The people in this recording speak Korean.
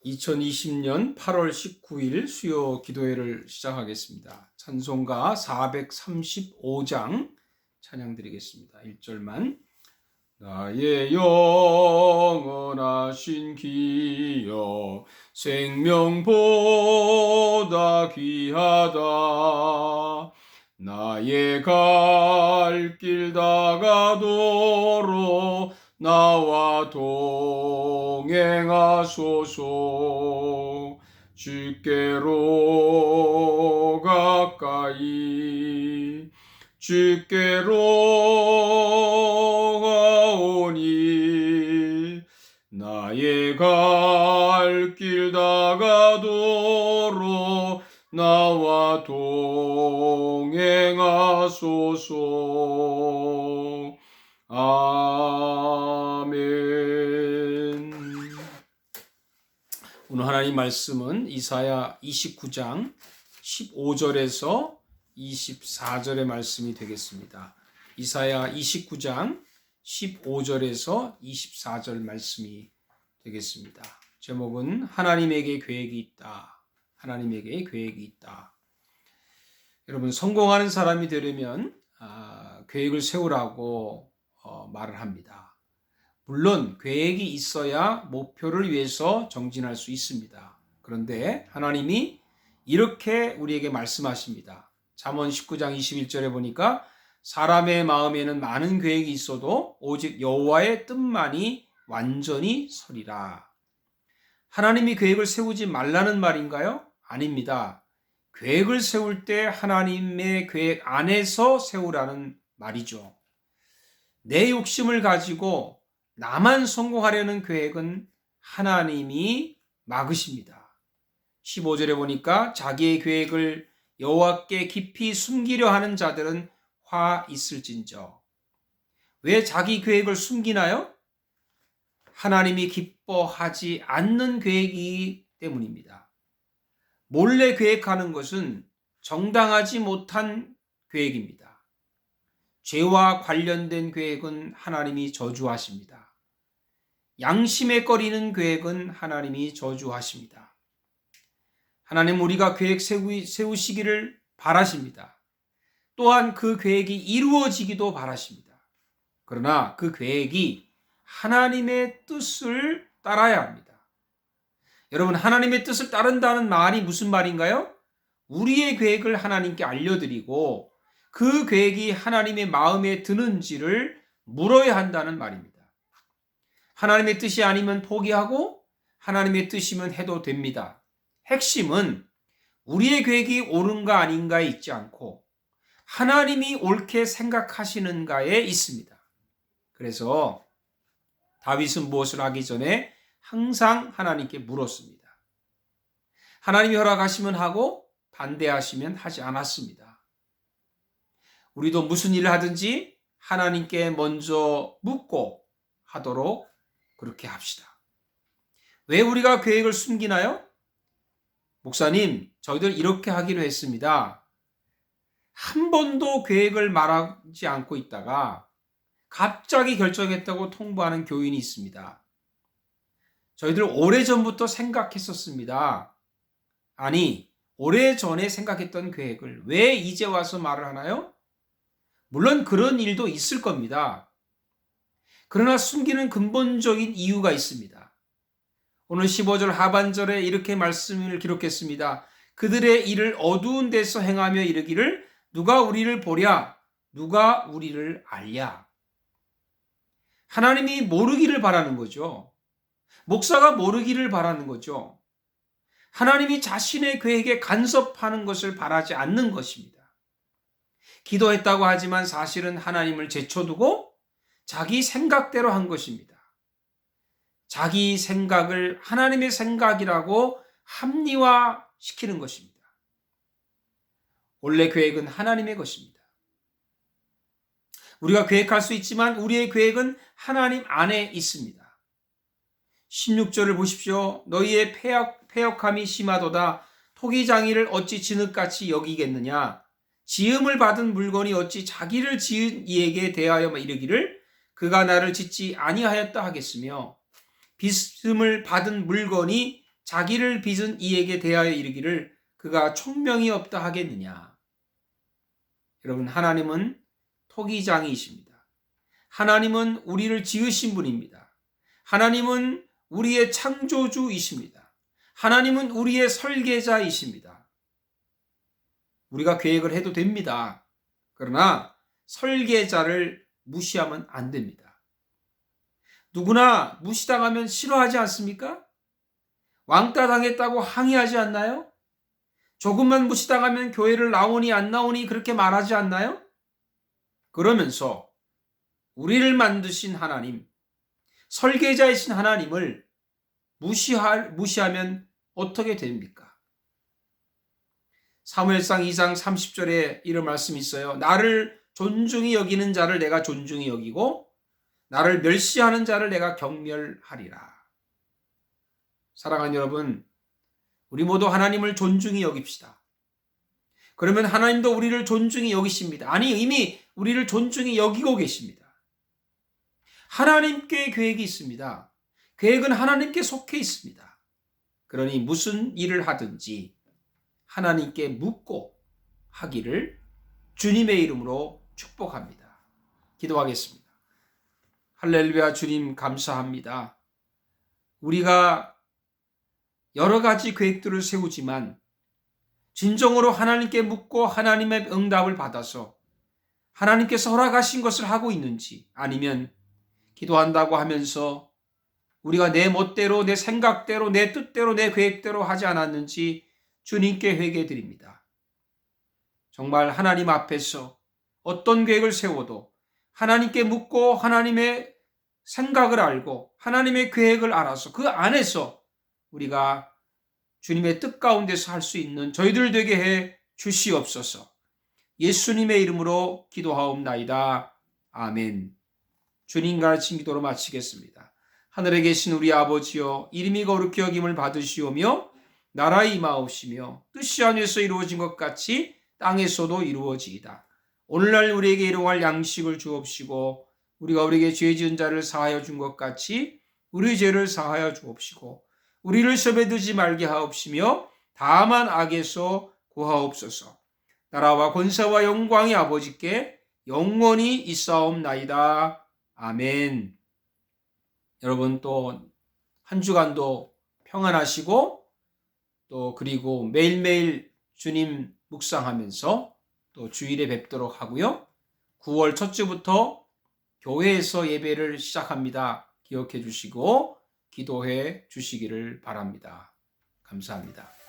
2020년 8월 19일 수요 기도회를 시작하겠습니다. 찬송가 435장 찬양 드리겠습니다. 1절만. 나의 영원하신 기여 생명보다 귀하다. 나의 갈 길 다가도록 나와 동행하소서. 주께로 가까이 주께로 가오니 나의 갈 길 다가도록 나와 동행하소서. 아멘. 오늘 하나님 말씀은 이사야 29장 15절에서 24절의 말씀이 되겠습니다. 이사야 29장 15절에서 24절 말씀이 되겠습니다. 제목은 하나님에게 계획이 있다. 하나님에게 계획이 있다. 여러분, 성공하는 사람이 되려면 계획을 세우라고 말을 합니다. 물론 계획이 있어야 목표를 위해서 정진할 수 있습니다. 그런데 하나님이 이렇게 우리에게 말씀하십니다. 잠언 19장 21절에 보니까 사람의 마음에는 많은 계획이 있어도 오직 여호와의 뜻만이 완전히 서리라. 하나님이 계획을 세우지 말라는 말인가요? 아닙니다. 계획을 세울 때 하나님의 계획 안에서 세우라는 말이죠. 내 욕심을 가지고 나만 성공하려는 계획은 하나님이 막으십니다. 15절에 보니까 자기의 계획을 여호와께 깊이 숨기려 하는 자들은 화 있을진저. 왜 자기 계획을 숨기나요? 하나님이 기뻐하지 않는 계획이기 때문입니다. 몰래 계획하는 것은 정당하지 못한 계획입니다. 죄와 관련된 계획은 하나님이 저주하십니다. 양심에 꺼리는 계획은 하나님이 저주하십니다. 하나님 우리가 계획 세우시기를 바라십니다. 또한 그 계획이 이루어지기도 바라십니다. 그러나 그 계획이 하나님의 뜻을 따라야 합니다. 여러분, 하나님의 뜻을 따른다는 말이 무슨 말인가요? 우리의 계획을 하나님께 알려드리고 그 계획이 하나님의 마음에 드는지를 물어야 한다는 말입니다. 하나님의 뜻이 아니면 포기하고 하나님의 뜻이면 해도 됩니다. 핵심은 우리의 계획이 옳은가 아닌가에 있지 않고 하나님이 옳게 생각하시는가에 있습니다. 그래서 다윗은 무엇을 하기 전에 항상 하나님께 물었습니다. 하나님이 허락하시면 하고 반대하시면 하지 않았습니다. 우리도 무슨 일을 하든지 하나님께 먼저 묻고 하도록 그렇게 합시다. 왜 우리가 계획을 숨기나요? 목사님, 저희들 이렇게 하기로 했습니다. 한 번도 계획을 말하지 않고 있다가 갑자기 결정했다고 통보하는 교인이 있습니다. 저희들 오래전부터 생각했었습니다. 아니, 오래전에 생각했던 계획을 왜 이제 와서 말을 하나요? 물론 그런 일도 있을 겁니다. 그러나 숨기는 근본적인 이유가 있습니다. 오늘 15절 하반절에 이렇게 말씀을 기록했습니다. 그들의 일을 어두운 데서 행하며 이르기를 누가 우리를 보랴, 누가 우리를 알랴. 하나님이 모르기를 바라는 거죠. 목사가 모르기를 바라는 거죠. 하나님이 자신의 계획에 간섭하는 것을 바라지 않는 것입니다. 기도했다고 하지만 사실은 하나님을 제쳐두고 자기 생각대로 한 것입니다. 자기 생각을 하나님의 생각이라고 합리화시키는 것입니다. 원래 계획은 하나님의 것입니다. 우리가 계획할 수 있지만 우리의 계획은 하나님 안에 있습니다. 16절을 보십시오. 너희의 패역함이 심하도다. 토기장이를 어찌 진흙같이 여기겠느냐. 지음을 받은 물건이 어찌 자기를 지은 이에게 대하여 이르기를 그가 나를 짓지 아니하였다 하겠으며, 빚음을 받은 물건이 자기를 빚은 이에게 대하여 이르기를 그가 총명이 없다 하겠느냐. 여러분, 하나님은 토기장이십니다. 하나님은 우리를 지으신 분입니다. 하나님은 우리의 창조주이십니다. 하나님은 우리의 설계자이십니다. 우리가 계획을 해도 됩니다. 그러나 설계자를 무시하면 안 됩니다. 누구나 무시당하면 싫어하지 않습니까? 왕따 당했다고 항의하지 않나요? 조금만 무시당하면 교회를 나오니 안 나오니 그렇게 말하지 않나요? 그러면서 우리를 만드신 하나님, 설계자이신 하나님을 무시하면 어떻게 됩니까? 사무엘상 2장 30절에 이런 말씀이 있어요. 나를 존중히 여기는 자를 내가 존중히 여기고 나를 멸시하는 자를 내가 경멸하리라. 사랑하는 여러분, 우리 모두 하나님을 존중히 여깁시다. 그러면 하나님도 우리를 존중히 여기십니다. 아니, 이미 우리를 존중히 여기고 계십니다. 하나님께 계획이 있습니다. 계획은 하나님께 속해 있습니다. 그러니 무슨 일을 하든지 하나님께 묻고 하기를 주님의 이름으로 축복합니다. 기도하겠습니다. 할렐루야. 주님 감사합니다. 우리가 여러 가지 계획들을 세우지만 진정으로 하나님께 묻고 하나님의 응답을 받아서 하나님께서 허락하신 것을 하고 있는지, 아니면 기도한다고 하면서 우리가 내 멋대로, 내 생각대로, 내 뜻대로, 내 계획대로 하지 않았는지 주님께 회개드립니다. 정말 하나님 앞에서 어떤 계획을 세워도 하나님께 묻고 하나님의 생각을 알고 하나님의 계획을 알아서 그 안에서 우리가 주님의 뜻 가운데서 할 수 있는 저희들 되게 해 주시옵소서. 예수님의 이름으로 기도하옵나이다. 아멘. 주님 가르친 기도로 마치겠습니다. 하늘에 계신 우리 아버지여, 이름이 거룩히 여김을 받으시오며 나라에 임하옵시며 뜻이 하늘에서 이루어진 것 같이 땅에서도 이루어지이다. 오늘날 우리에게 일용할 양식을 주옵시고 우리가 우리에게 죄 지은 자를 사하여 준 것 같이 우리 죄를 사하여 주옵시고 우리를 시험에 들지 말게 하옵시며 다만 악에서 구하옵소서. 나라와 권세와 영광이 아버지께 영원히 있사옵나이다. 아멘. 여러분, 또 한 주간도 평안하시고 또 그리고 매일매일 주님 묵상하면서 또 주일에 뵙도록 하고요. 9월 첫 주부터 교회에서 예배를 시작합니다. 기억해 주시고 기도해 주시기를 바랍니다. 감사합니다.